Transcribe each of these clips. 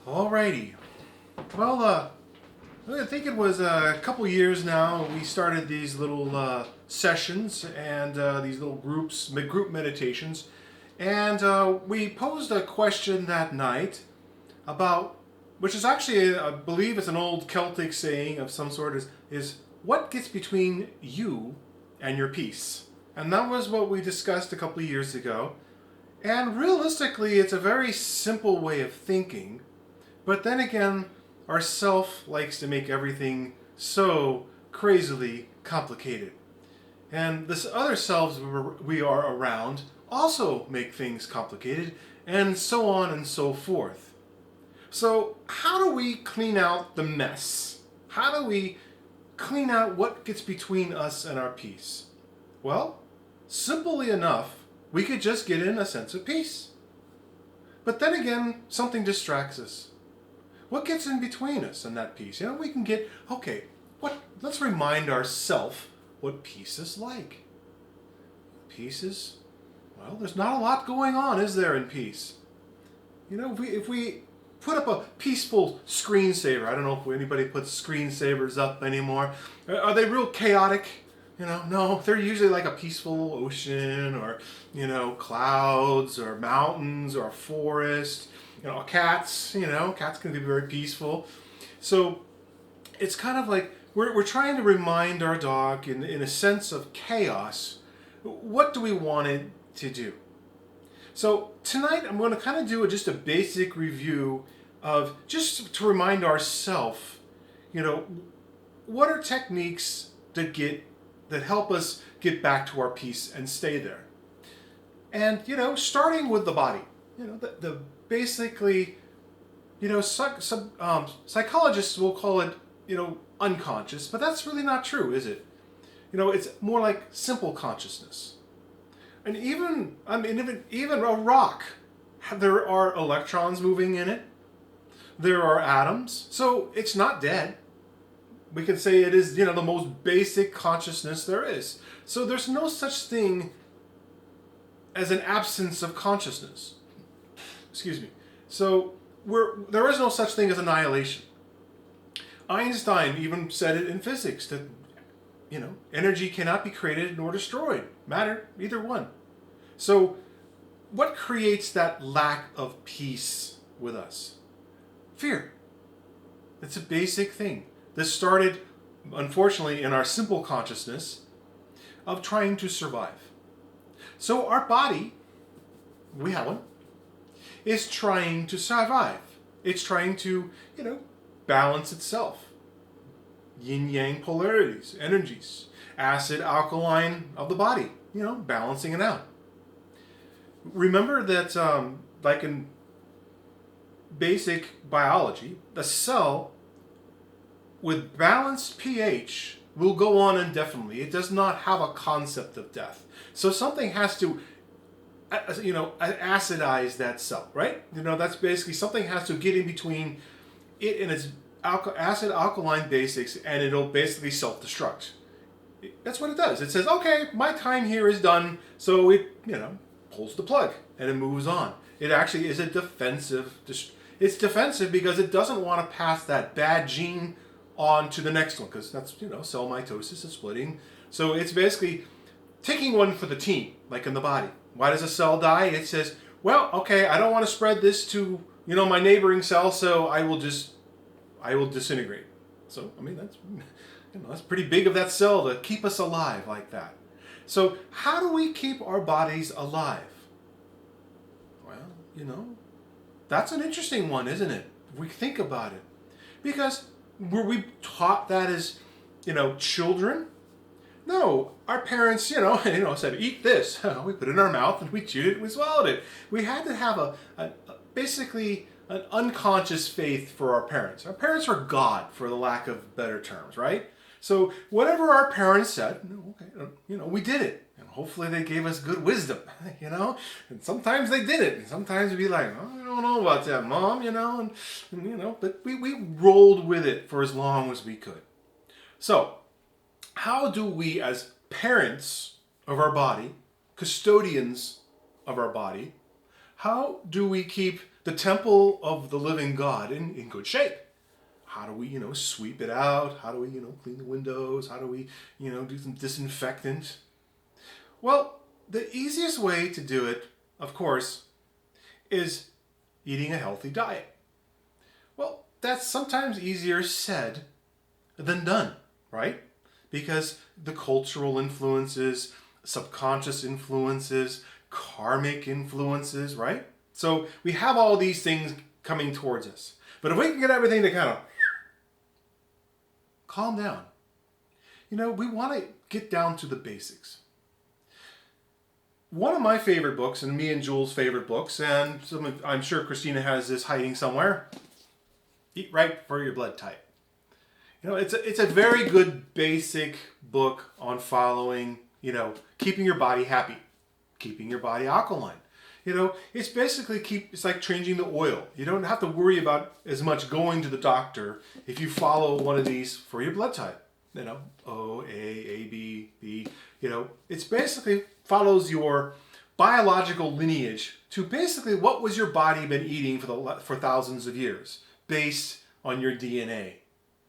Alrighty. Well, I think it was a couple years now we started these little sessions and these little group meditations. And we posed a question that night about, which is actually, I believe it's an old Celtic saying of some sort, is what gets between you and your peace? And that was what we discussed a couple of years ago. And realistically, it's a very simple way of thinking. But then again, our self likes to make everything so crazily complicated. And this other selves we are around also make things complicated, and so on and so forth. So how do we clean out the mess? How do we clean out what gets between us and our peace? Well, simply enough, we could just get in a sense of peace. But then again, something distracts us. What gets in between us and that peace? We can get, let's remind ourselves what peace is like. Peace is, well, there's not a lot going on, is there, in peace? If we put up a peaceful screensaver, I don't know if anybody puts screensavers up anymore. Are they real chaotic? No, they're usually like a peaceful ocean or, clouds or mountains or a forest. Cats can be very peaceful. So it's kind of like we're trying to remind our dog in a sense of chaos, what do we want it to do? So tonight I'm going to kind of do just a basic review of, just to remind ourselves, what are techniques that help us get back to our peace and stay there. And, starting with the body, the basically, psychologists will call it, unconscious, but that's really not true, is it? It's more like simple consciousness. And even a rock, there are electrons moving in it. There are atoms, so it's not dead. We can say it is, the most basic consciousness there is. So there's no such thing as an absence of consciousness. Excuse me. So there is no such thing as annihilation. Einstein even said it in physics that, energy cannot be created nor destroyed. Matter, either one. So what creates that lack of peace with us? Fear. It's a basic thing. This started, unfortunately, in our simple consciousness of trying to survive. So our body, we have one, is trying to survive. It's trying to, balance itself. Yin-yang polarities, energies, acid, alkaline of the body, balancing it out. Remember that, like in basic biology, the cell with balanced pH will go on indefinitely. It does not have a concept of death. So something has to, acidize that cell, right? That's basically, something has to get in between it and its acid alkaline basics, and it'll basically self-destruct. That's what it does. It says, okay, my time here is done, so it, pulls the plug and it moves on. It actually is a defensive. It's defensive because it doesn't want to pass that bad gene on to the next one, because that's, cell mitosis is splitting. So it's basically taking one for the team, like in the body. Why does a cell die? It says, well, okay, I don't want to spread this to, my neighboring cell, so I will disintegrate. So, that's pretty big of that cell to keep us alive like that. So how do we keep our bodies alive? Well, that's an interesting one, isn't it? If we think about it. Because were we taught that as, children? No, our parents, said, eat this. We put it in our mouth and we chewed it and we swallowed it. We had to have basically an unconscious faith for our parents. Our parents were God, for the lack of better terms, right? So whatever our parents said, we did it. And hopefully they gave us good wisdom, And sometimes they did it. And sometimes we'd be like, oh, I don't know about that, Mom, but we rolled with it for as long as we could. So how do we, as parents of our body, custodians of our body, how do we keep the temple of the living God in good shape. How do we, sweep it out? How do we, clean the windows? How do we, do some disinfectant? Well, the easiest way to do it, of course, is eating a healthy diet. Well, that's sometimes easier said than done, right? Because the cultural influences, subconscious influences, karmic influences, right? So we have all these things coming towards us. But if we can get everything to kind of calm down, we want to get down to the basics. One of my favorite books, and me and Jules' favorite books, and I'm sure Christina has this hiding somewhere, Eat Right for Your Blood Type. It's a very good basic book on following, keeping your body happy, keeping your body alkaline. It's basically it's like changing the oil. You don't have to worry about as much going to the doctor if you follow one of these for your blood type. O, A, B, B. It's basically follows your biological lineage to basically what was your body been eating for thousands of years based on your DNA.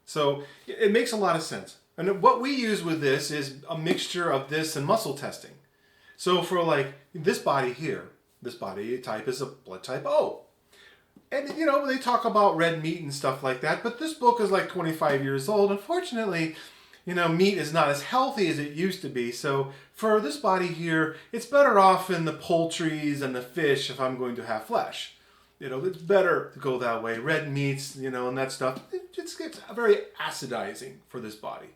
So it makes a lot of sense. And what we use with this is a mixture of this and muscle testing. So for like this body here, this body type is a blood type O. And they talk about red meat and stuff like that, but this book is like 25 years old. Unfortunately, meat is not as healthy as it used to be. So for this body here, it's better off in the poultries and the fish if I'm going to have flesh. It's better to go that way. Red meats, and that stuff, it just gets very acidizing for this body.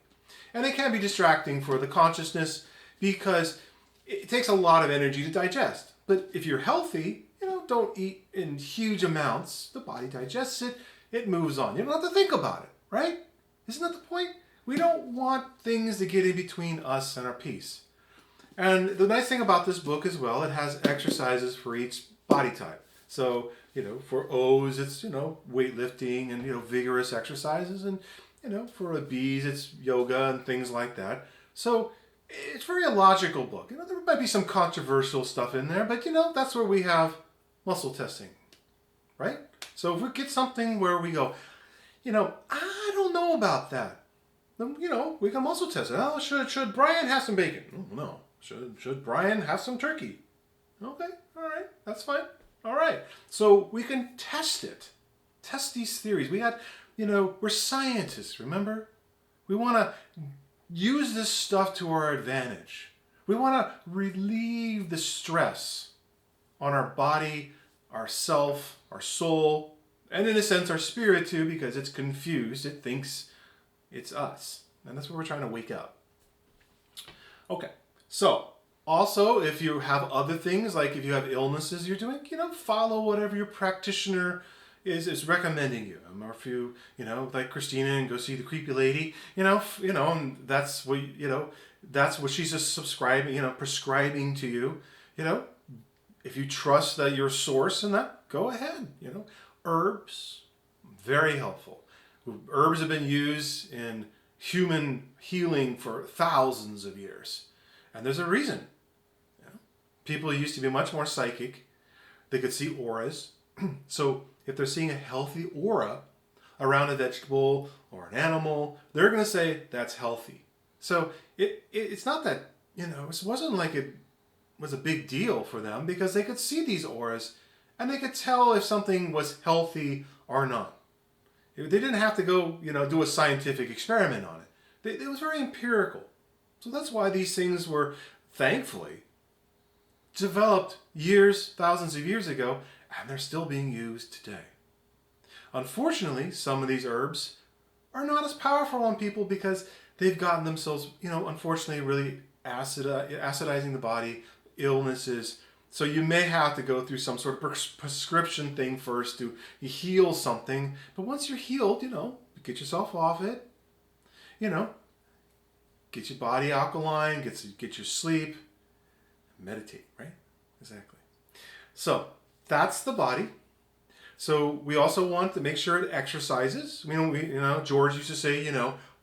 And it can be distracting for the consciousness because it takes a lot of energy to digest. But if you're healthy, don't eat in huge amounts. The body digests it. It moves on. You don't have to think about it, right? Isn't that the point? We don't want things to get in between us and our peace. And the nice thing about this book as well, it has exercises for each body type. So, for O's, it's, weightlifting and, vigorous exercises. And, for the B's, it's yoga and things like that. So it's a very logical book. There might be some controversial stuff in there, but, that's where we have muscle testing, right? So if we get something where we go, I don't know about that. Then, we can muscle test it. Oh, should Brian have some bacon? Oh, no. Should Brian have some turkey? Okay, all right, that's fine. All right. So we can test it. Test these theories. We got, we're scientists, remember? We want to use this stuff to our advantage. We want to relieve the stress on our body, our self, our soul, and in a sense our spirit too, because it's confused. It thinks it's us. And that's what we're trying to wake up. Okay, so also if you have other things, like if you have illnesses you're doing, follow whatever your practitioner is recommending you. Or if you, like Christina and go see the creepy lady, and that's what, that's what she's just prescribing to you, If you trust that your source in that, go ahead. Herbs, very helpful. Herbs have been used in human healing for thousands of years. And there's a reason. People used to be much more psychic. They could see auras. So if they're seeing a healthy aura around a vegetable or an animal, they're going to say that's healthy. So it's not that, it wasn't like it was a big deal for them because they could see these auras and they could tell if something was healthy or not. They didn't have to go, do a scientific experiment on it. It was very empirical. So that's why these things were, thankfully, developed thousands of years ago, and they're still being used today. Unfortunately, some of these herbs are not as powerful on people because they've gotten themselves, unfortunately, really acidizing the body, illnesses. So you may have to go through some sort of prescription thing first to heal something. But once you're healed, get yourself off it, get your body alkaline, get your sleep, meditate, right? Exactly. So that's the body. So we also want to make sure it exercises. George used to say,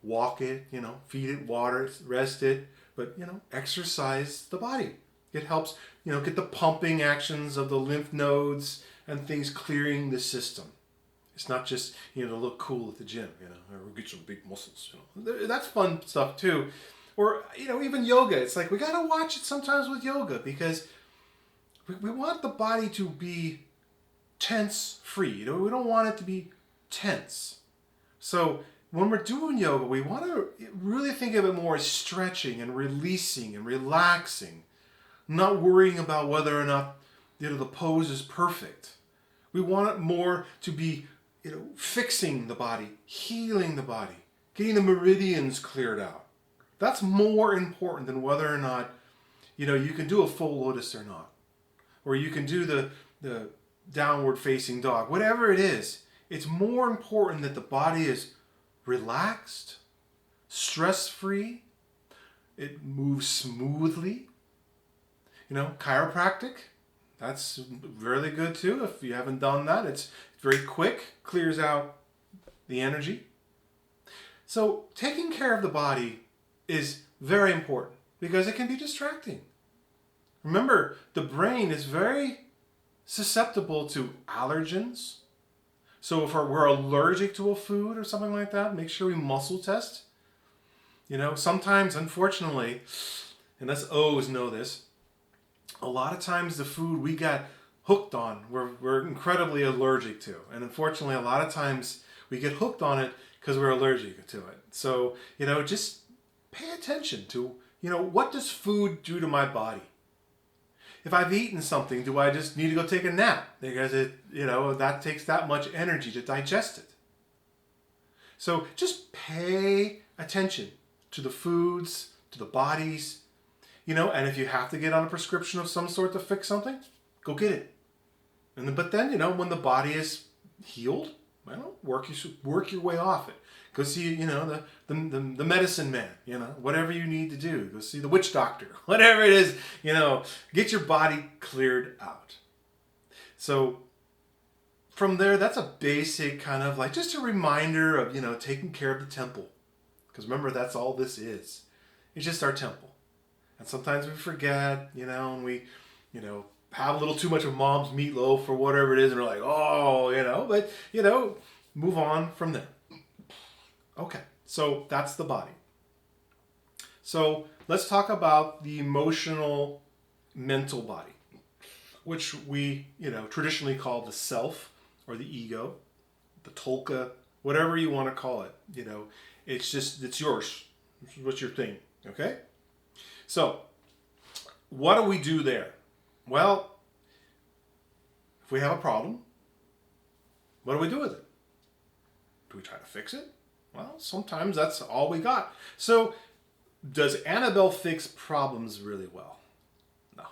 walk it, feed it water, rest it, but, exercise the body. It helps, get the pumping actions of the lymph nodes and things clearing the system. It's not just, to look cool at the gym, or get some big muscles. That's fun stuff too. Or, even yoga. It's like we got to watch it sometimes with yoga because we want the body to be tense free. We don't want it to be tense. So when we're doing yoga, we want to really think of it more as stretching and releasing and relaxing, not worrying about whether or not the pose is perfect. We want it more to be fixing the body, healing the body, getting the meridians cleared out. That's more important than whether or not you can do a full lotus or not, or you can do the downward facing dog. Whatever it is, it's more important that the body is relaxed, stress-free, it moves smoothly. Chiropractic, that's really good too. If you haven't done that, it's very quick, clears out the energy. So taking care of the body is very important because it can be distracting. Remember, the brain is very susceptible to allergens. So if we're allergic to a food or something like that, make sure we muscle test. Sometimes, unfortunately, and us O's know this, a lot of times the food we got hooked on, we're incredibly allergic to. And unfortunately, a lot of times we get hooked on it because we're allergic to it. So, just pay attention to, what does food do to my body? If I've eaten something, do I just need to go take a nap? Because that takes that much energy to digest it. So just pay attention to the foods, to the bodies, and if you have to get on a prescription of some sort to fix something, go get it. But then, when the body is healed, work your way off it. Go see, the medicine man, whatever you need to do. Go see the witch doctor, whatever it is, get your body cleared out. So from there, that's a basic kind of like just a reminder of, taking care of the temple. Because remember, that's all this is. It's just our temple. And sometimes we forget, and we, have a little too much of mom's meatloaf or whatever it is. And we're like, but, move on from there. Okay, so that's the body. So let's talk about the emotional, mental body, which we, traditionally call the self or the ego, the tolka, whatever you want to call it. It's yours. What's your thing, okay? So what do we do there? Well, if we have a problem, what do we do with it? Do we try to fix it? Well, sometimes that's all we got. So, does Annabelle fix problems really well? No.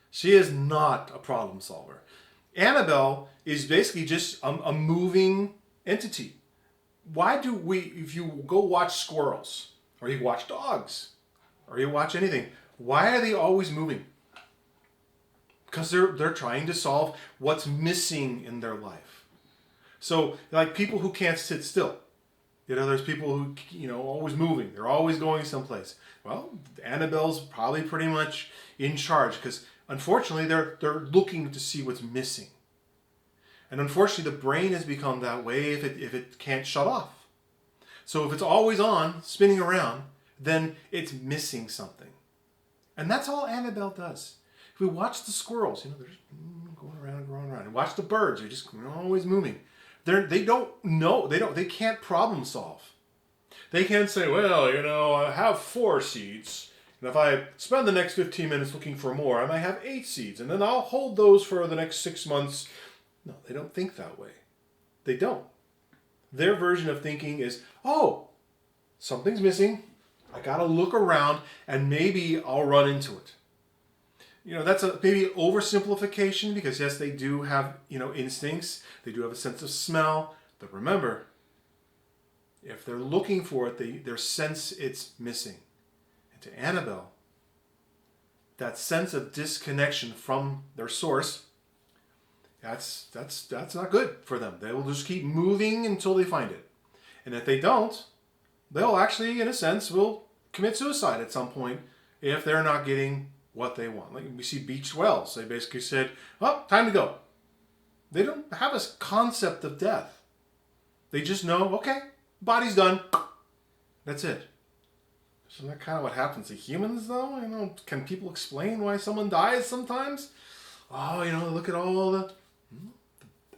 She is not a problem solver. Annabelle is basically just a moving entity. Why do if you go watch squirrels, or you watch dogs, or you watch anything, why are they always moving? Because they're trying to solve what's missing in their life. So, like people who can't sit still. There's people who, always moving. They're always going someplace. Well, Annabelle's probably pretty much in charge because, unfortunately, they're looking to see what's missing. And unfortunately, the brain has become that way if it can't shut off. So if it's always on, spinning around, then it's missing something. And that's all Annabelle does. If we watch the squirrels, they're just going around and going around. And watch the birds, they're just always moving. They don't know. They can't problem solve. They can't say, well, I have 4 seeds. And if I spend the next 15 minutes looking for more, I might have 8 seeds. And then I'll hold those for the next 6 months. No, they don't think that way. They don't. Their version of thinking is, oh, something's missing. I got to look around and maybe I'll run into it. That's maybe oversimplification because, yes, they do have, instincts. They do have a sense of smell. But remember, if they're looking for it, they sense it's missing. And to Annabelle, that sense of disconnection from their source, that's not good for them. They will just keep moving until they find it. And if they don't, they'll actually, in a sense, will commit suicide at some point if they're not getting what they want. Like we see beached whales. They basically said, well, time to go. They don't have a concept of death. They just know, okay, body's done. That's it. Isn't that kind of what happens to humans, though? Can people explain why someone dies sometimes? Oh, look at all the...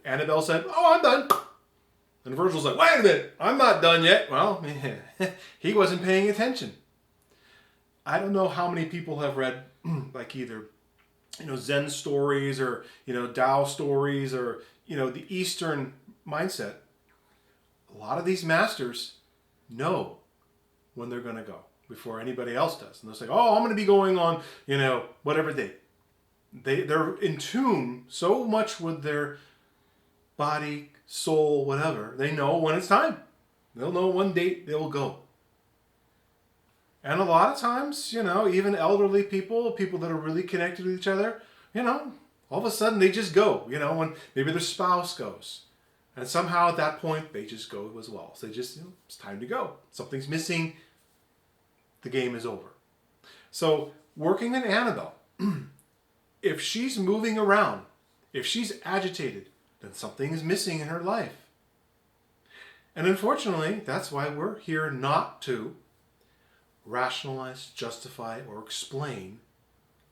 Annabelle said, oh, I'm done. And Virgil's like, wait a minute, I'm not done yet. Well, he wasn't paying attention. I don't know how many people have read like either, Zen stories or, Tao stories or, the Eastern mindset. A lot of these masters know when they're going to go before anybody else does. And they're like, oh, I'm going to be going on, whatever date. They're in tune so much with their body, soul, whatever. They know when it's time. They'll know one date they'll go. And a lot of times, even elderly people that are really connected with each other, all of a sudden they just go, when maybe their spouse goes. And somehow at that point, they just go as well. So they just, it's time to go. Something's missing. The game is over. So working in Annabelle, if she's moving around, if she's agitated, then something is missing in her life. And unfortunately, that's why we're here not to rationalize, justify, or explain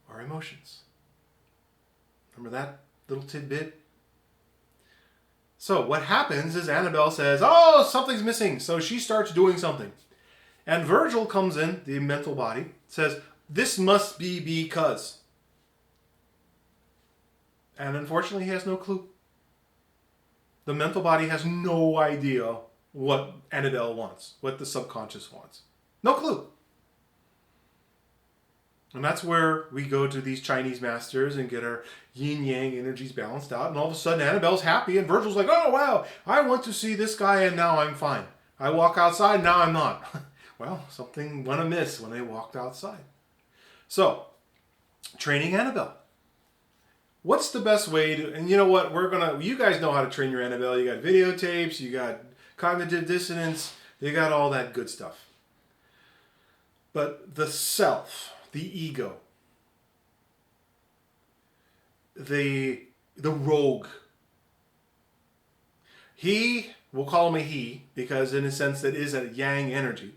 our emotions. Remember that little tidbit? So what happens is Annabelle says, oh, something's missing. So she starts doing something. And Virgil comes in, the mental body, says, this must be because. And unfortunately, he has no clue. The mental body has no idea what Annabelle wants, what the subconscious wants. No clue. And that's where we go to these Chinese masters and get our yin-yang energies balanced out. And all of a sudden, Annabelle's happy. And Virgil's like, oh, wow, I went to see this guy and now I'm fine. I walk outside, now I'm not. Well, something went amiss when they walked outside. So, training Annabelle. What's the best way to, and you know what, you guys know how to train your Annabelle. You got videotapes, you got cognitive dissonance, you got all that good stuff. But the self, the ego, the rogue, we'll call him a he, because in a sense that is a yang energy,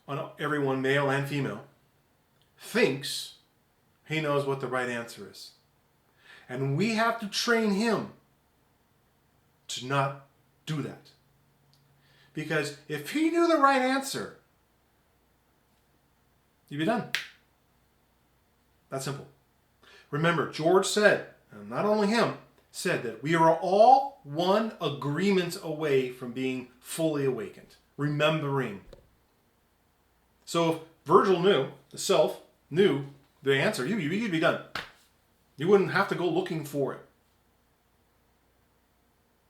on everyone, male and female, thinks he knows what the right answer is. And we have to train him to not do that. Because if he knew the right answer, you'd be done. That's simple. Remember, George said, and not only him, said that we are all one agreement away from being fully awakened. Remembering. So if Virgil knew, the self knew the answer, you'd be done. You wouldn't have to go looking for it.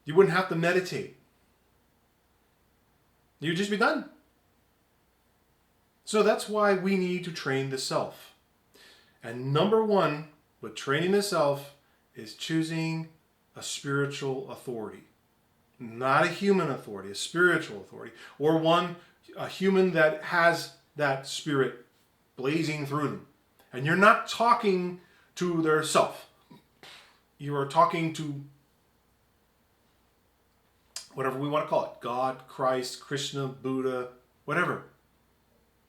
You wouldn't have to meditate. You'd just be done. So that's why we need to train the self. And number one with training the self is choosing a spiritual authority. Not a human authority, a spiritual authority. Or a human that has that spirit blazing through them. And you're not talking to their self. You are talking to whatever we want to call it. God, Christ, Krishna, Buddha, whatever.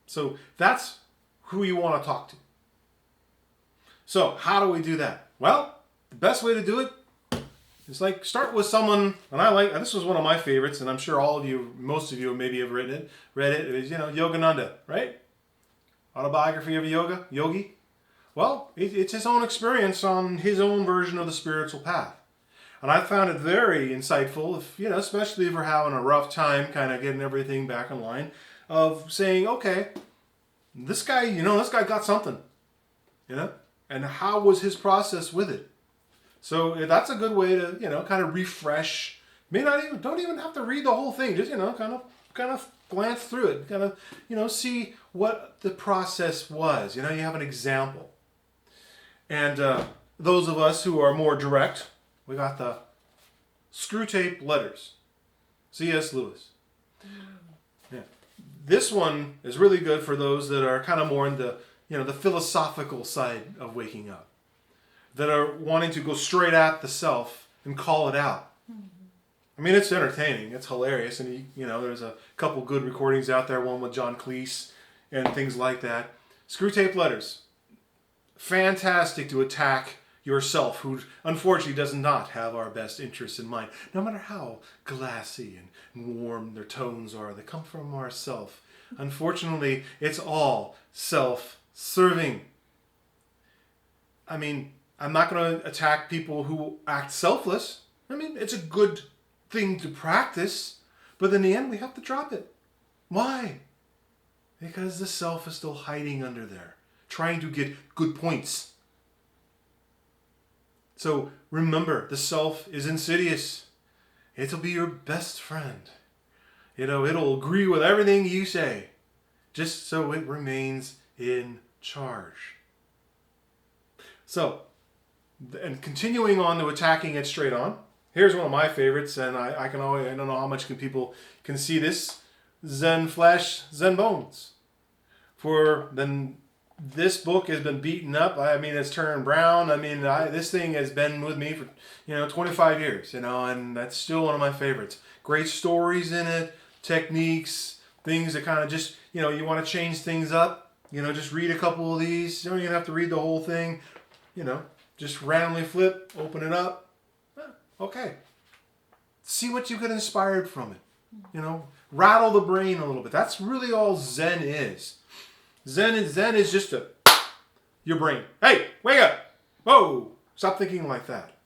So that's who you want to talk to. So how do we do that? Well, the best way to do it is start with someone, and this was one of my favorites, and I'm sure most of you maybe have read it, is, Yogananda, right? Autobiography of a yogi. Well, it's his own experience on his own version of the spiritual path. And I found it very insightful, especially if we're having a rough time kind of getting everything back in line, of saying, okay, this guy got something, and how was his process with it? So that's a good way to, kind of refresh. Don't even have to read the whole thing. Just, kind of glance through it, kind of, see what the process was. You have an example. And those of us who are more direct, we got the Screw Tape Letters, C.S. Lewis. Yeah. This one is really good for those that are kind of more into, the philosophical side of waking up. that are wanting to go straight at the self and call it out. I mean, it's entertaining. It's hilarious. And, there's a couple good recordings out there, one with John Cleese and things like that. Screwtape Letters. Fantastic to attack yourself, who unfortunately does not have our best interests in mind. No matter how glassy and warm their tones are, they come from ourself. Unfortunately, it's all self-serving. I mean, I'm not going to attack people who act selfless. I mean, it's a good thing to practice, but in the end, we have to drop it. Why? Because the self is still hiding under there, trying to get good points. So remember, the self is insidious. It'll be your best friend. It'll agree with everything you say, just so it remains in charge. So, and continuing on to attacking it straight on, here's one of my favorites, and I don't know how much people can see this. Zen Flesh, Zen Bones. For then this book has been beaten up. I mean, it's turned brown. I mean, this thing has been with me for 25 years. And that's still one of my favorites. Great stories in it, techniques, things that kind of just you want to change things up. Just read a couple of these. You don't even have to read the whole thing. Just randomly flip, open it up. Okay. See what you get inspired from it. Rattle the brain a little bit. That's really all Zen is. Zen is just your brain. Hey, wake up! Whoa! Stop thinking like that.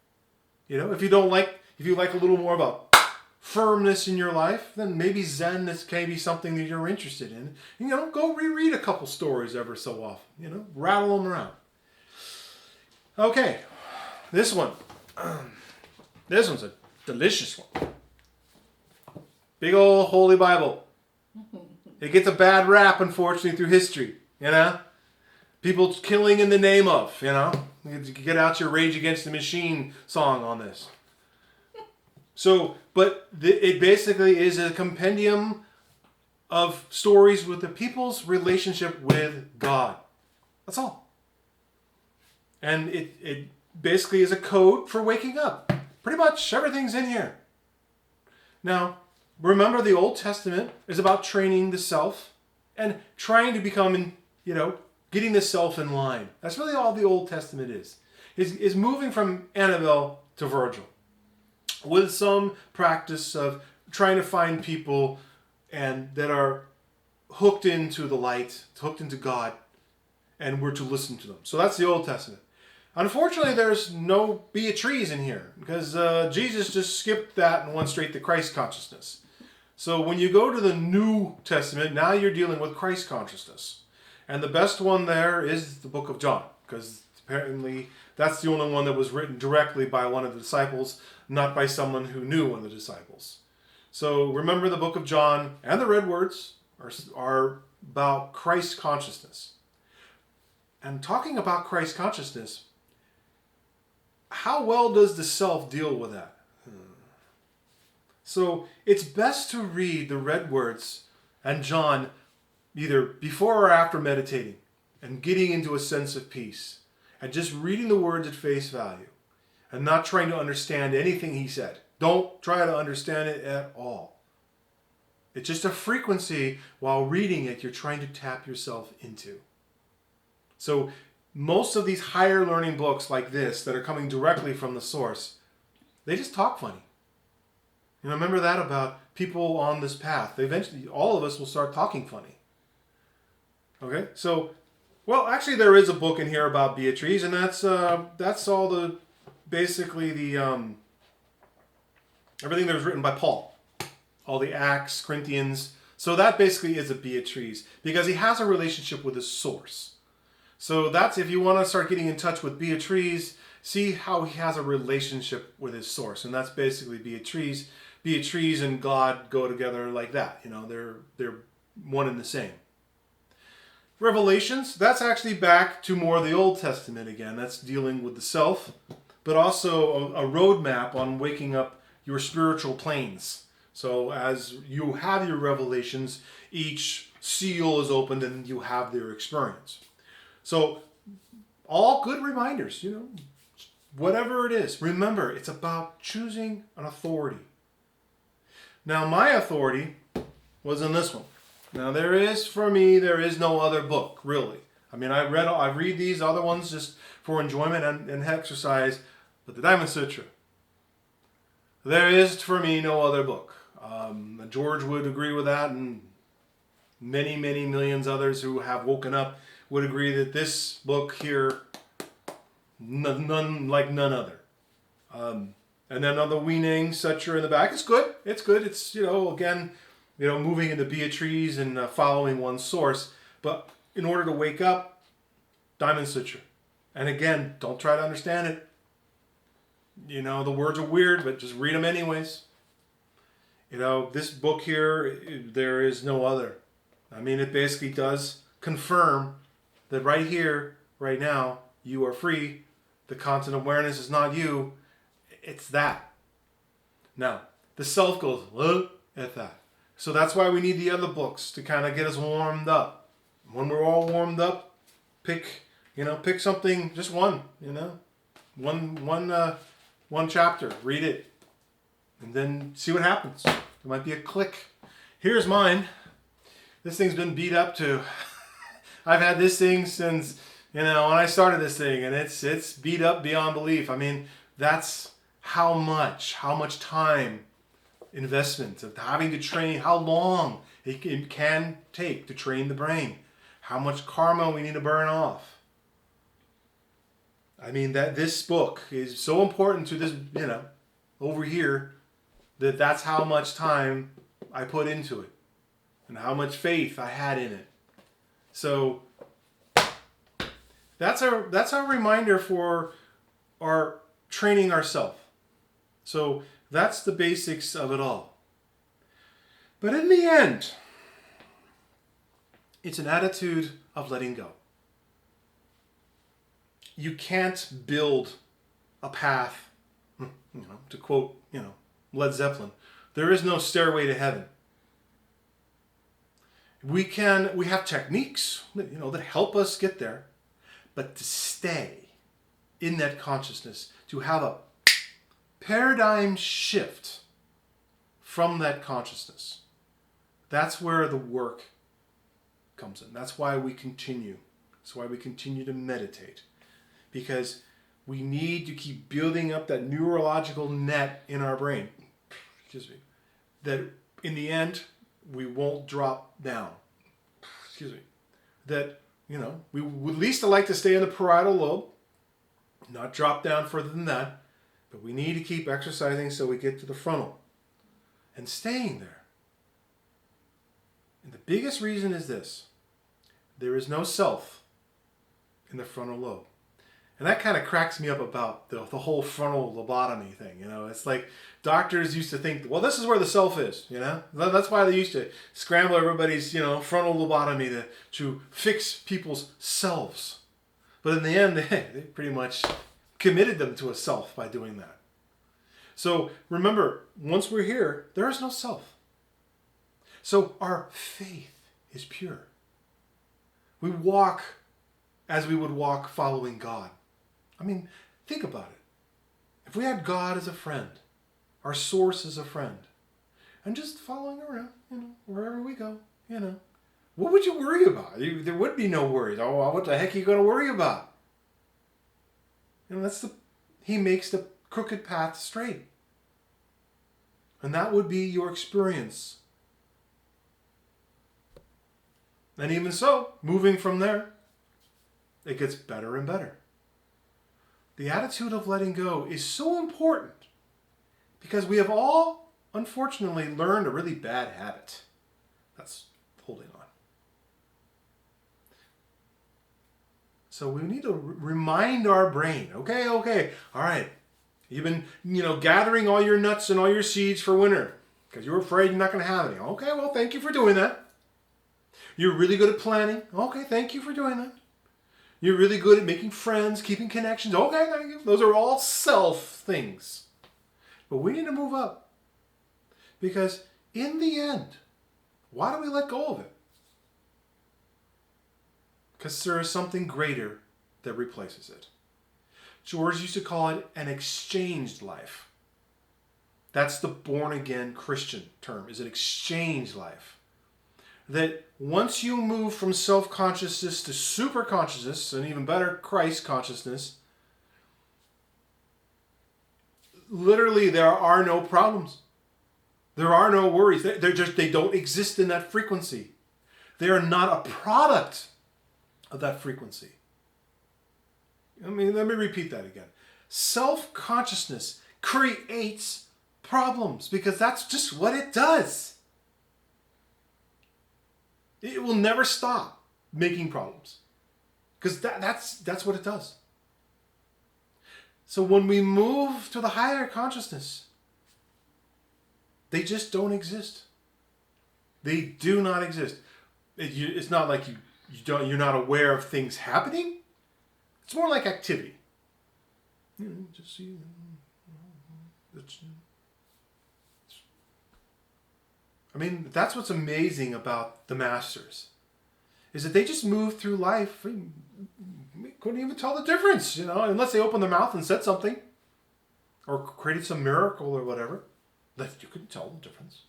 If you like a little more of a firmness in your life, then maybe Zen is maybe something that you're interested in. Go reread a couple stories ever so often. Rattle them around. Okay, this one. This one's a delicious one. Big old Holy Bible. It gets a bad rap, unfortunately, through history, People killing in the name of, You get out your Rage Against the Machine song on this. So, but it basically is a compendium of stories with the people's relationship with God. That's all. And it basically is a code for waking up. Pretty much everything's in here. Now, remember, the Old Testament is about training the self and trying to become, getting the self in line. That's really all the Old Testament is moving from Annabelle to Virgil, with some practice of trying to find people and that are hooked into the light, hooked into God, and we're to listen to them. So that's the Old Testament. Unfortunately, there's no Beatrice in here because Jesus just skipped that and went straight to Christ consciousness. So when you go to the New Testament, now you're dealing with Christ consciousness. And the best one there is the book of John, because apparently that's the only one that was written directly by one of the disciples, not by someone who knew one of the disciples. So remember, the book of John and the red words are about Christ consciousness. And talking about Christ consciousness, how well does the self deal with that? So it's best to read the red words and John either before or after meditating and getting into a sense of peace and just reading the words at face value and not trying to understand anything he said. Don't try to understand it at all. It's just a frequency while reading it you're trying to tap yourself into. So most of these higher learning books like this that are coming directly from the source, they just talk funny. Remember that about people on this path. Eventually, all of us will start talking funny. Okay, so, well, actually, there is a book in here about Beatrice, and that's all the basically the everything that was written by Paul, all the Acts, Corinthians. So that basically is a Beatrice because he has a relationship with his source. So that's, if you want to start getting in touch with Beatrice, see how he has a relationship with his source, and that's basically Beatrice. Beatrice and God go together like that. They're one and the same. Revelations, that's actually back to more of the Old Testament again. That's dealing with the self, but also a roadmap on waking up your spiritual planes. So as you have your revelations, each seal is opened and you have their experience. So all good reminders, whatever it is, remember, it's about choosing an authority. Now, my authority was in this one. Now, there is no other book, really. I mean, I read these other ones just for enjoyment and exercise, but the Diamond Sutra, there is for me no other book. George would agree with that, and many, many millions others who have woken up would agree that this book here, none other. And then on the Weaning Sutra in the back, it's good. It's good. It's, again, moving into Beatrice and following one source. But in order to wake up, Diamond Sutra. And again, don't try to understand it. The words are weird, but just read them anyways. This book here, there is no other. I mean, it basically does confirm that right here, right now, you are free. The content awareness is not you. It's that. Now, the self goes, at that. So that's why we need the other books to kind of get us warmed up. When we're all warmed up, pick something, just one, one chapter, read it, and then see what happens. There might be a click. Here's mine. This thing's been beat up to, I've had this thing since, when I started this thing, and it's beat up beyond belief. I mean, that's how much time investment of having to train, how long it can take to train the brain, how much karma we need to burn off. I mean, that this book is so important to this, over here, that's how much time I put into it and how much faith I had in it. So that's our reminder for our training ourselves. So that's the basics of it all. But in the end, it's an attitude of letting go. You can't build a path, to quote, Led Zeppelin, there is no stairway to heaven. We have techniques, that help us get there, but to stay in that consciousness, to have a paradigm shift from that consciousness, that's where the work comes in. That's why we continue. That's why we continue to meditate. Because we need to keep building up that neurological net in our brain. That in the end, we won't drop down. That, we would at least like to stay in the parietal lobe, not drop down further than that, but we need to keep exercising so we get to the frontal and staying there. And the biggest reason is this: there is no self in the frontal lobe. And that kind of cracks me up about the whole frontal lobotomy thing. It's like doctors used to think, well, this is where the self is. That's why they used to scramble everybody's, frontal lobotomy to fix people's selves. But in the end, they pretty much committed them to a self by doing that. So remember, once we're here, there is no self. So our faith is pure. We walk as we would walk following God. I mean, think about it. If we had God as a friend, our source as a friend, and just following around, wherever we go, what would you worry about? There would be no worries. Oh, what the heck are you going to worry about? He makes the crooked path straight. And that would be your experience. And even so, moving from there, it gets better and better. The attitude of letting go is so important because we have all, unfortunately, learned a really bad habit. That's holding on. So we need to remind our brain, okay, all right. You've been, gathering all your nuts and all your seeds for winter because you're afraid you're not going to have any. Okay, well, thank you for doing that. You're really good at planning. Okay, thank you for doing that. You're really good at making friends, keeping connections. Okay, thank you. Those are all self things. But we need to move up. Because in the end, why do we let go of it? Because there is something greater that replaces it. George used to call it an exchanged life. That's the born-again Christian term, is an exchanged life. That once you move from self-consciousness to super-consciousness, and even better, Christ consciousness, literally there are no problems. There are no worries. They don't exist in that frequency. They are not a product of that frequency. Let me repeat that again. Self-consciousness creates problems because that's just what it does. It will never stop making problems because that's what it does. So when we move to the higher consciousness, they just don't exist. They do not exist. It's not like you're not aware of things happening. It's more like activity. Just see. I mean, that's what's amazing about the masters, is that they just move through life. We couldn't even tell the difference, unless they opened their mouth and said something, or created some miracle or whatever. That you couldn't tell the difference.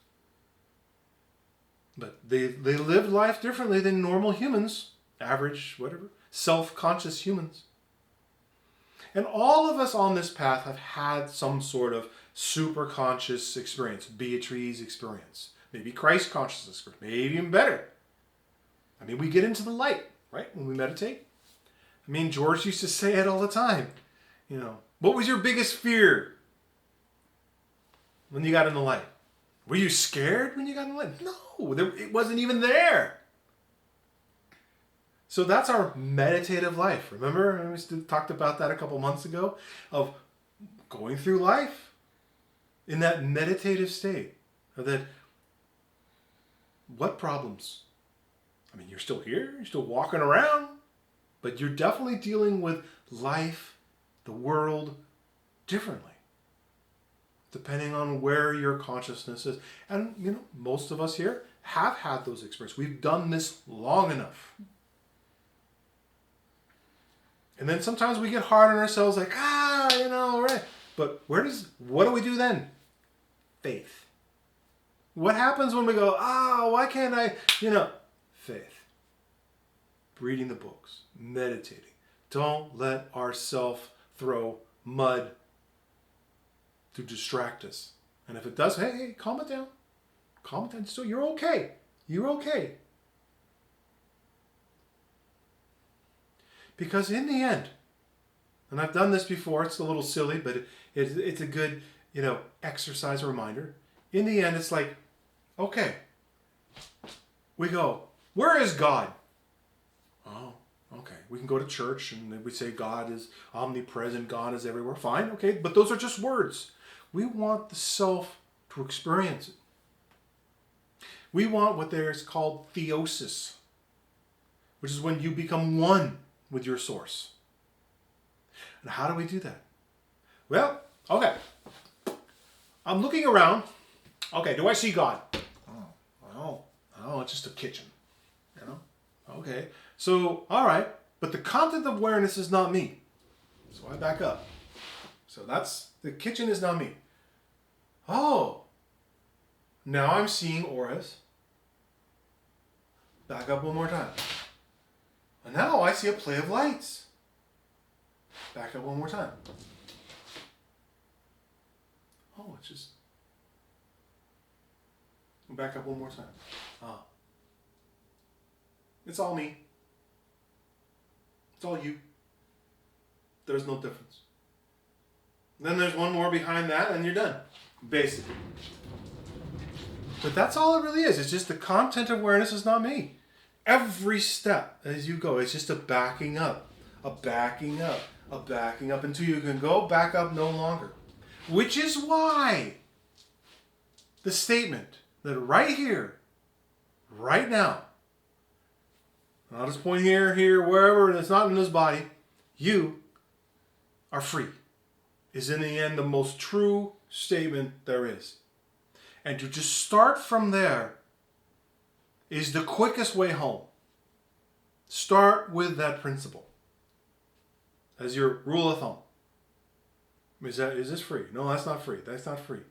But they lived life differently than normal humans, average, whatever, self-conscious humans. And all of us on this path have had some sort of super conscious experience, Beatrice experience, maybe Christ consciousness, maybe even better. I mean, we get into the light, right, when we meditate. I mean, George used to say it all the time. What was your biggest fear when you got in the light? Were you scared when you got in the light? No, it wasn't even there. So that's our meditative life. Remember, we talked about that a couple months ago, of going through life in that meditative state. That, what problems? I mean, you're still here, you're still walking around, but you're definitely dealing with life, the world, differently, depending on where your consciousness is. And, most of us here have had those experiences. We've done this long enough. And then sometimes we get hard on ourselves, like, right. But what do we do then? Faith. What happens when we go, why can't I, faith. Reading the books, meditating. Don't let ourself throw mud to distract us. And if it does, hey, calm it down. Calm it down. So you're okay. You're okay. Because in the end, and I've done this before, it's a little silly, but it's a good, exercise or reminder. In the end, it's like, okay, we go, where is God? Oh, okay. We can go to church and we say God is omnipresent, God is everywhere. Fine, okay, but those are just words. We want the self to experience it. We want what there is called theosis, which is when you become one with your source. And how do we do that? Well, okay. I'm looking around. Okay, do I see God? Oh, it's just a kitchen. Okay. So, all right. But the content of awareness is not me. So I back up. So the kitchen is not me. Oh. Now I'm seeing auras. Back up one more time. And now I see a play of lights. Back up one more time. Oh, it's just... Back up one more time. It's all me. It's all you. There's no difference. Then there's one more behind that and you're done. Basically. But that's all it really is. It's just the content of awareness is not me. Every step as you go, it's just a backing up, a backing up, a backing up until you can go back up no longer. Which is why the statement that right here, right now, I'll just point here, wherever, and it's not in this body, you are free, is in the end the most true statement there is. And to just start from there is the quickest way home. Start with that principle as your rule of thumb. Is this free? No, that's not free. That's not free.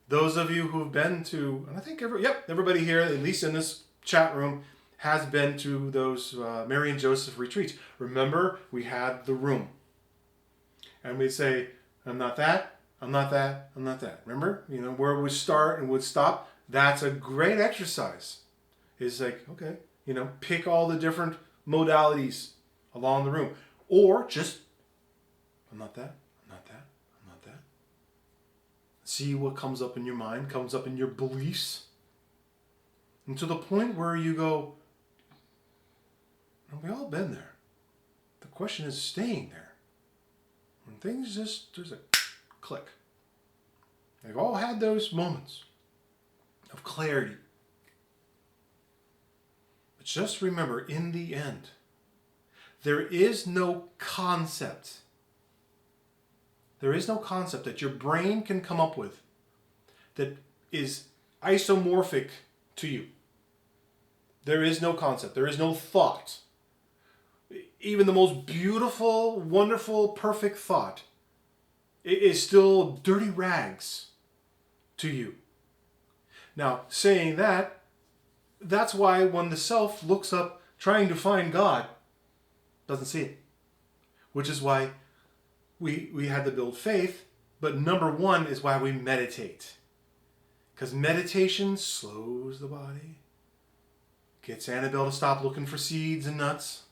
Those of you who've been to, and I think everybody here, at least in this chat room, has been to those Mary and Joseph retreats. Remember, we had the room. And we'd say, I'm not that, I'm not that, I'm not that. Remember? Where we start and would stop. That's a great exercise. It's like, okay, pick all the different modalities along the room. Or just, I'm not that, I'm not that, I'm not that. See what comes up in your mind, comes up in your beliefs. And to the point where you go, we've all been there. The question is staying there. When things there's a click. They've all had those moments of clarity. But just remember, in the end, there is no concept. There is no concept that your brain can come up with that is isomorphic to you. There is no concept. There is no thought. Even the most beautiful, wonderful, perfect thought is still dirty rags to you. Now, saying that, that's why when the self looks up trying to find God, doesn't see it. Which is why we had to build faith, but number one is why we meditate. Because meditation slows the body, gets Annabelle to stop looking for seeds and nuts.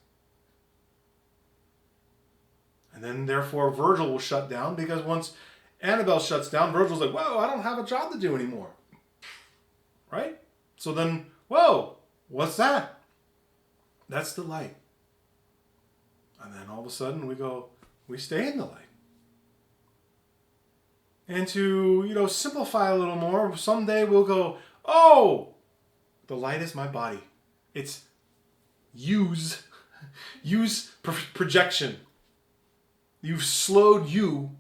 And then therefore Virgil will shut down, because once Annabelle shuts down, Virgil's like, whoa, I don't have a job to do anymore. Right? So then, whoa, what's that? That's the light. And then all of a sudden we stay in the light. And to, simplify a little more, someday we'll go, oh, the light is my body. It's use projection. You've slowed you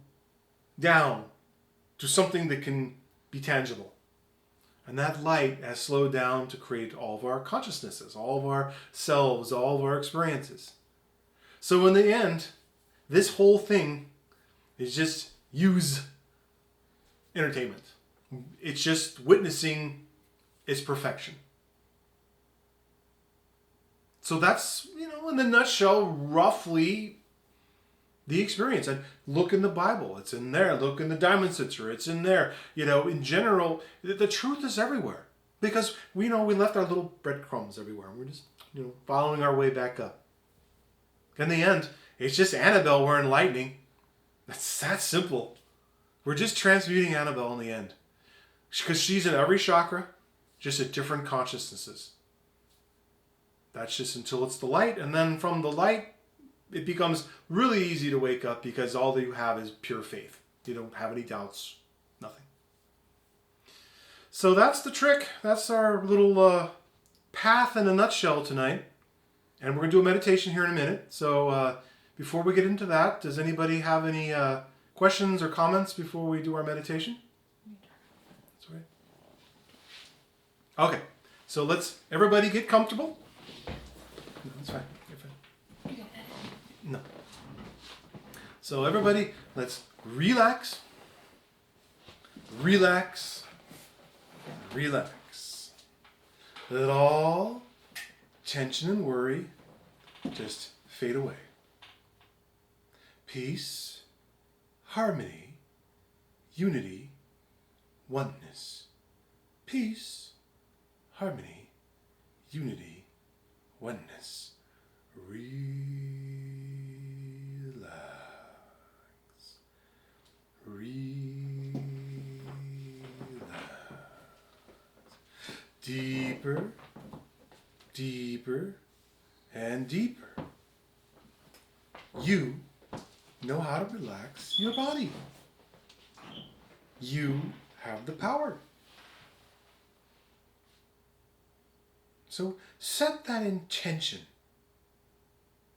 down to something that can be tangible. And that light has slowed down to create all of our consciousnesses, all of our selves, all of our experiences. So in the end, this whole thing is just use entertainment. It's just witnessing its perfection. So that's, in a nutshell, roughly the experience. And look in the Bible. It's in there. Look in the Diamond Sitzer. It's in there. In general, the truth is everywhere. Because we left our little breadcrumbs everywhere. We're just, following our way back up. In the end, it's just Annabelle we're enlightening. That's that simple. We're just transmuting Annabelle in the end. Because she's in every chakra, just at different consciousnesses. That's just until it's the light. And then from the light, it becomes really easy to wake up, because all that you have is pure faith. You don't have any doubts. Nothing. So that's the trick. That's our little path in a nutshell tonight. And we're going to do a meditation here in a minute. So before we get into that, does anybody have any questions or comments before we do our meditation? That's right. Okay. So let's everybody get comfortable. No, that's fine. You're fine. No. So everybody, let's relax. Relax. Relax. Let all tension and worry just fade away. Peace, harmony, unity, oneness. Peace, harmony, unity, oneness. Relax. Relax. Deeper, deeper, and deeper. You know how to relax your body. You have the power. So set that intention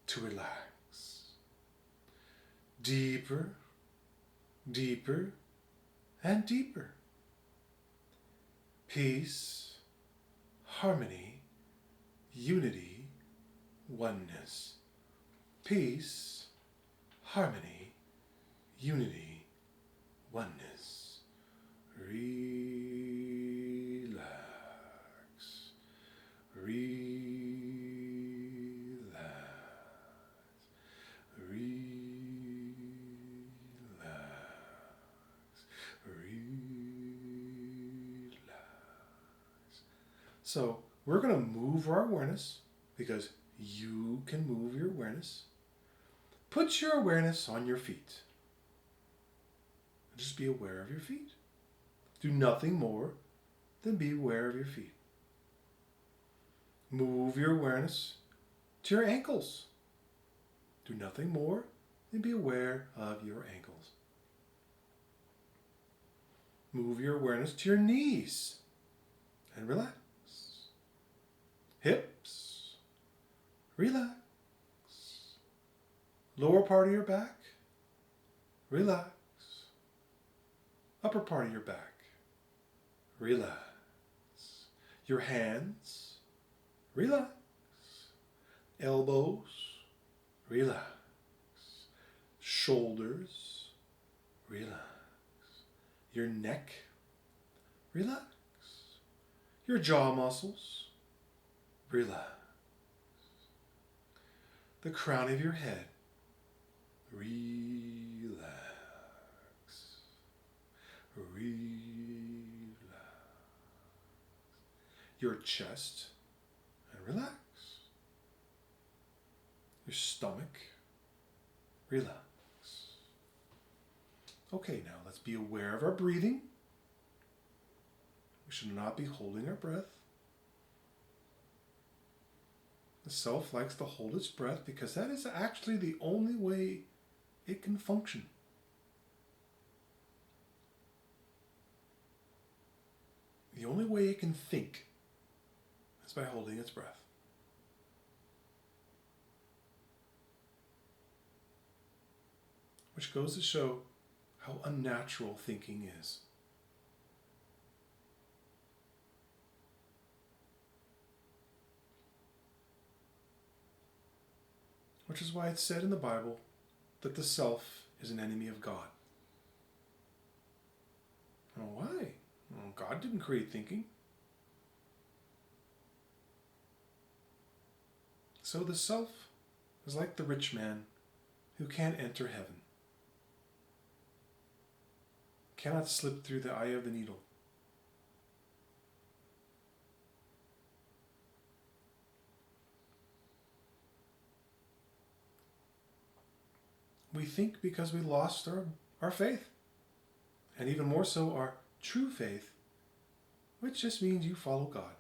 to relax. Deeper, deeper, and deeper. Peace, harmony, unity, oneness. Peace, harmony, unity, oneness. Relax. Relax. Relax. Relax. So we're going to move our awareness because you can move your awareness. Put your awareness on your feet. Just be aware of your feet. Do nothing more than be aware of your feet. Move your awareness to your ankles. Do nothing more than be aware of your ankles. Move your awareness to your knees and relax. Hips, relax. Lower part of your back, relax. Upper part of your back, relax. Your hands, relax. Elbows, relax. Shoulders, relax. Your neck, relax. Your jaw muscles, relax. The crown of your head, relax. Relax. Your chest, and relax. Your stomach, relax. Okay, now let's be aware of our breathing. We should not be holding our breath. The self likes to hold its breath because that is actually the only way it can function. The only way it can think is by holding its breath. Which goes to show how unnatural thinking is. Which is why it's said in the Bible that the self is an enemy of God. Well, why? Well, God didn't create thinking. So the self is like the rich man who can't enter heaven, cannot slip through the eye of the needle. We think because we lost our faith, and even more so our true faith, which just means you follow God,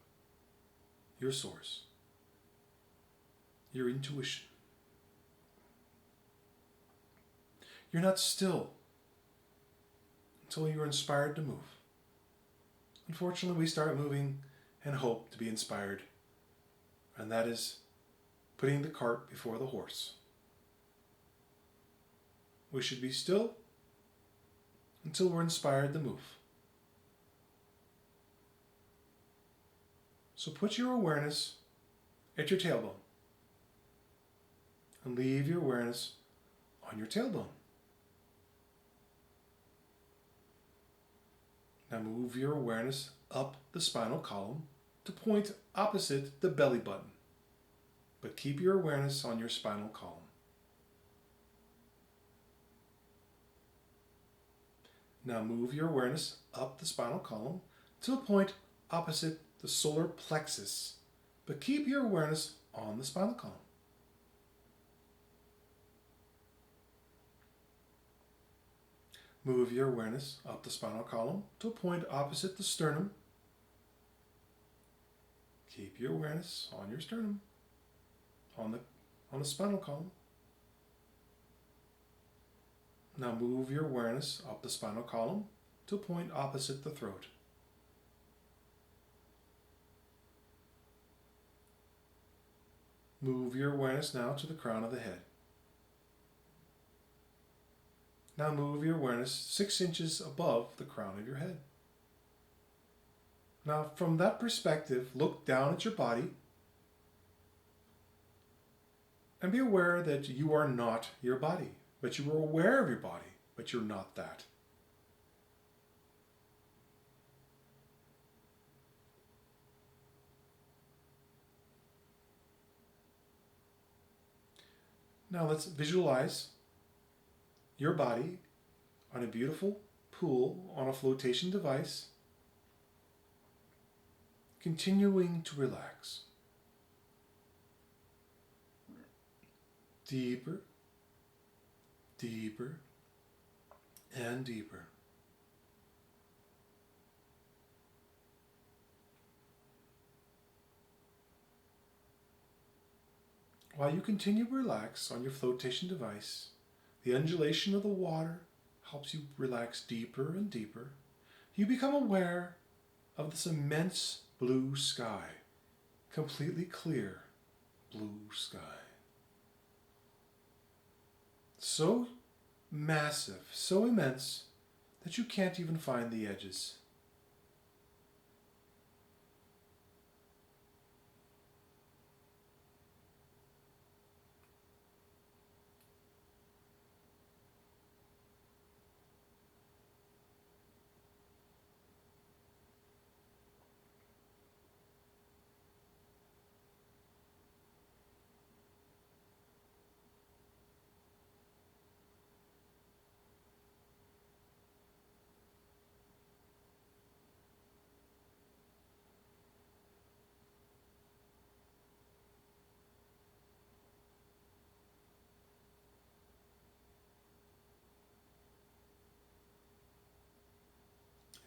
your source, your intuition. You're not still until you're inspired to move. Unfortunately, we start moving and hope to be inspired, and that is putting the cart before the horse. We should be still until we're inspired to move. So put your awareness at your tailbone and leave your awareness on your tailbone. Now move your awareness up the spinal column to point opposite the belly button, but keep your awareness on your spinal column. Now move your awareness up the spinal column to a point opposite the solar plexus, but keep your awareness on the spinal column. Move your awareness up the spinal column to a point opposite the sternum. Keep your awareness on your sternum, on the spinal column. Now move your awareness up the spinal column to a point opposite the throat. Move your awareness now to the crown of the head. Now move your awareness 6 inches above the crown of your head. Now from that perspective, look down at your body and be aware that you are not your body, but you are aware of your body, but you're not that. Now let's visualize your body on a beautiful pool on a flotation device, continuing to relax. Deeper, deeper, and deeper. While you continue to relax on your flotation device, the undulation of the water helps you relax deeper and deeper. You become aware of this immense blue sky, completely clear blue sky. So massive, so immense, that you can't even find the edges.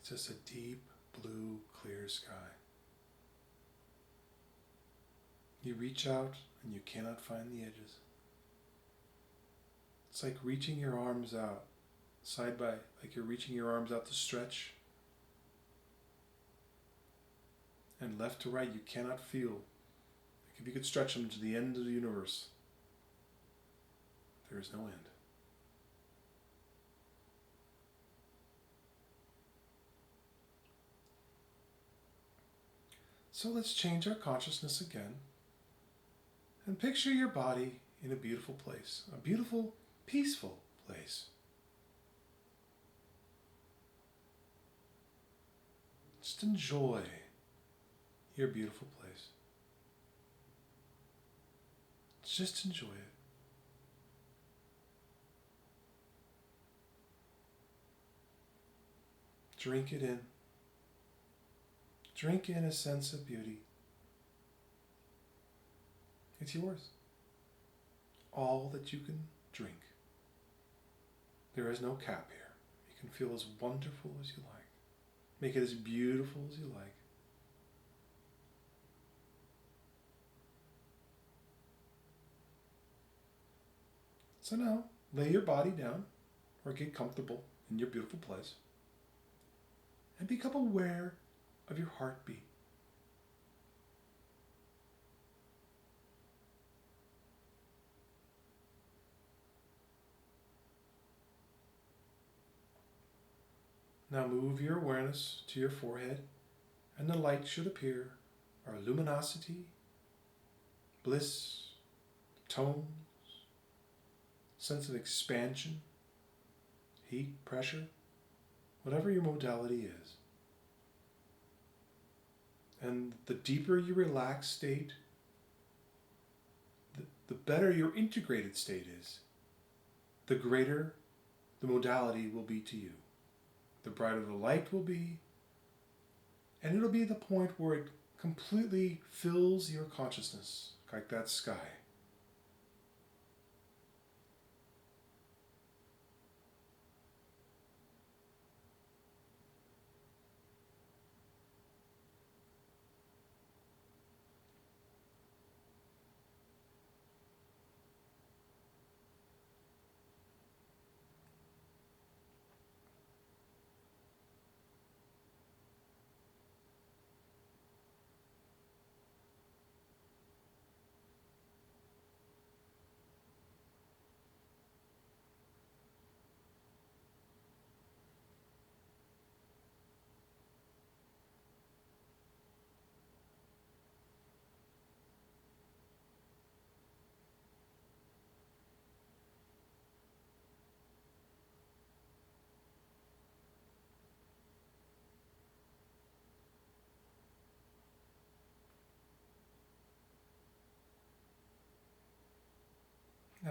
It's just a deep blue, clear sky. You reach out and you cannot find the edges. It's like reaching your arms out, like you're reaching your arms out to stretch. And left to right, you cannot feel. Like if you could stretch them to the end of the universe, there is no end. So let's change our consciousness again and picture your body in a beautiful place, a beautiful, peaceful place. Just enjoy your beautiful place. Just enjoy it. Drink it in. Drink in a sense of beauty. It's yours. All that you can drink. There is no cap here. You can feel as wonderful as you like. Make it as beautiful as you like. So now, lay your body down or get comfortable in your beautiful place and become aware of your heartbeat. Now move your awareness to your forehead and the light should appear, or luminosity, bliss, tones, sense of expansion, heat, pressure, whatever your modality is. And the deeper your relaxed state, the better your integrated state is, the greater the modality will be to you. The brighter the light will be, and it'll be the point where it completely fills your consciousness, like that sky.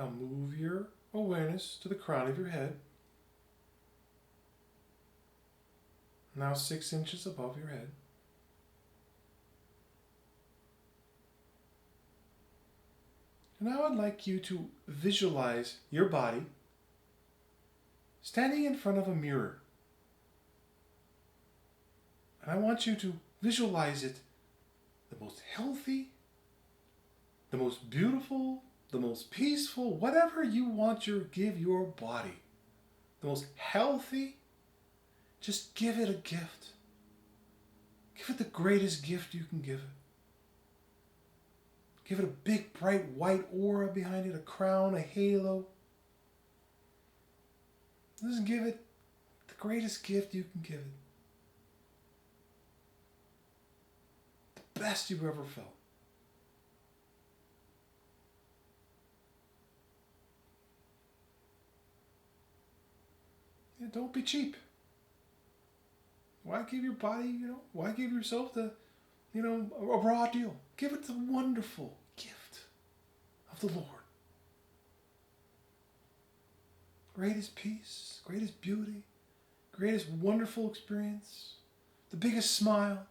Now move your awareness to the crown of your head. Now 6 inches above your head. And now I'd like you to visualize your body standing in front of a mirror. And I want you to visualize it the most healthy, the most beautiful, the most peaceful, whatever you want to give your body. The most healthy, just give it a gift. Give it the greatest gift you can give it. Give it a big, bright, white aura behind it, a crown, a halo. Just give it the greatest gift you can give it. The best you've ever felt. Yeah, don't be cheap. Why give your body, why give yourself the, a raw deal? Give it the wonderful gift of the Lord. Greatest peace, greatest beauty, greatest wonderful experience, the biggest smile.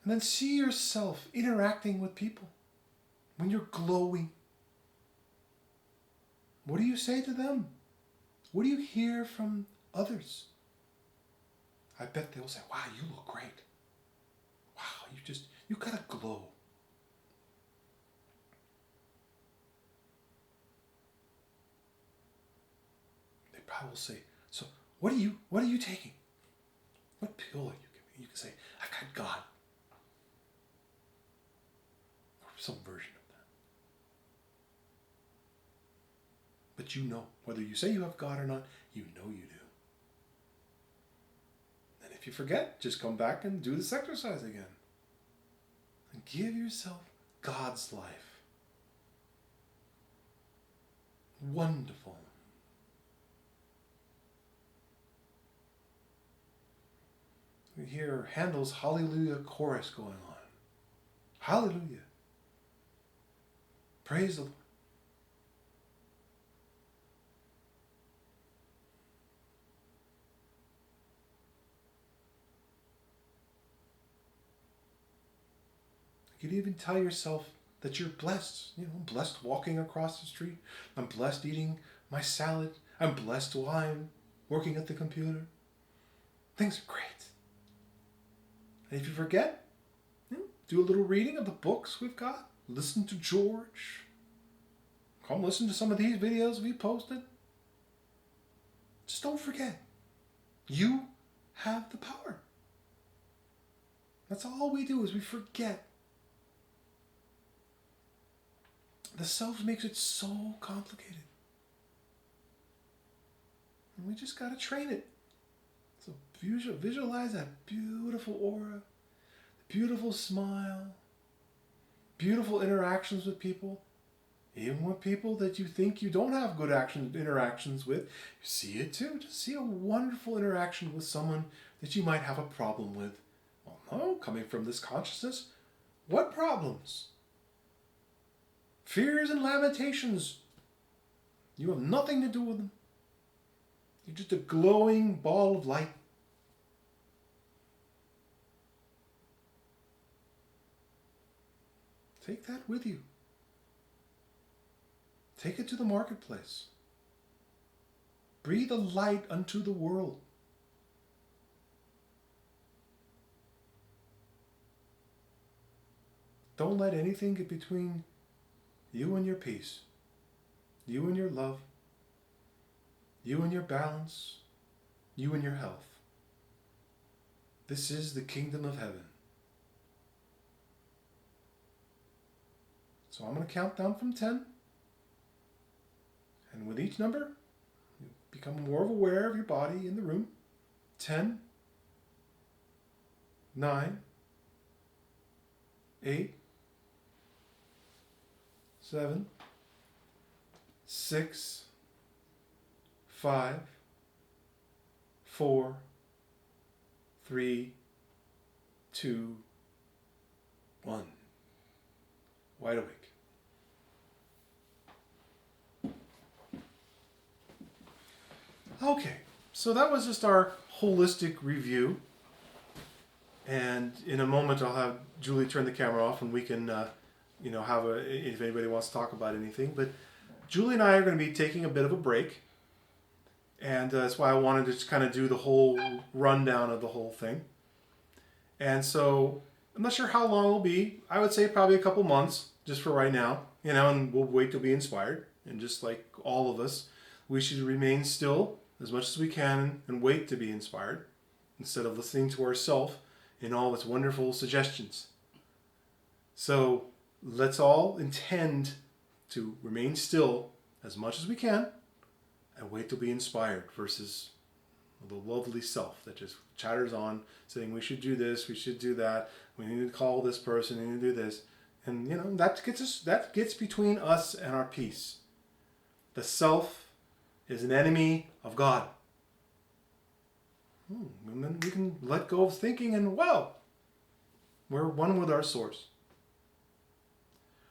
And then see yourself interacting with people when you're glowing. What do you say to them? What do you hear from others? I bet they'll say, wow, you look great. Wow, you got a glow. They probably will say, so what are you taking? What pill are you giving? You can say, I've got God. Or some version of that. But you know, whether you say you have God or not, you know you do. And if you forget, just come back and do this exercise again. And give yourself God's life. Wonderful. We hear Handel's Hallelujah chorus going on. Hallelujah. Praise the Lord. You could even tell yourself that you're blessed. I'm blessed walking across the street. I'm blessed eating my salad. I'm blessed while I'm working at the computer. Things are great. And if you forget, do a little reading of the books we've got. Listen to George. Come listen to some of these videos we posted. Just don't forget. You have the power. That's all we do is we forget. The self makes it so complicated. And we just got to train it. So visualize that beautiful aura, the beautiful smile, beautiful interactions with people. Even with people that you think you don't have good interactions with, you see it too. Just see a wonderful interaction with someone that you might have a problem with. Well, no, coming from this consciousness, what problems? Fears and lamentations. You have nothing to do with them. You're just a glowing ball of light. Take that with you. Take it to the marketplace. Breathe a light unto the world. Don't let anything get between you and your peace, you and your love, you and your balance, you and your health. This is the kingdom of heaven. So I'm going to count down from 10. And with each number, you become more aware of your body in the room. 10, 9, 8, 7, 6, 5, 4, 3, 2, 1. Wide awake. Okay, so that was just our holistic review. And in a moment, I'll have Julie turn the camera off, and we can, have if anybody wants to talk about anything. But Julie and I are going to be taking a bit of a break, and that's why I wanted to just kind of do the whole rundown of the whole thing. And so I'm not sure how long it'll be. I would say probably a couple months, just for right now, and we'll wait to be inspired. And just like all of us, we should remain still as much as we can and wait to be inspired instead of listening to ourselves in all its wonderful suggestions. So let's all intend to remain still as much as we can and wait to be inspired versus the lovely self that just chatters on saying we should do this, we should do that, we need to call this person, we need to do this. And that gets between us and our peace. The self is an enemy of God. And then we can let go of thinking and, wow, we're one with our source.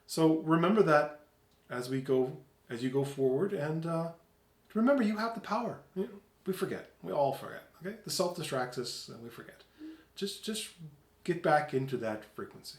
So remember that as you go forward, and remember you have the power. We forget. We all forget. Okay, the self distracts us, and we forget. Just get back into that frequency.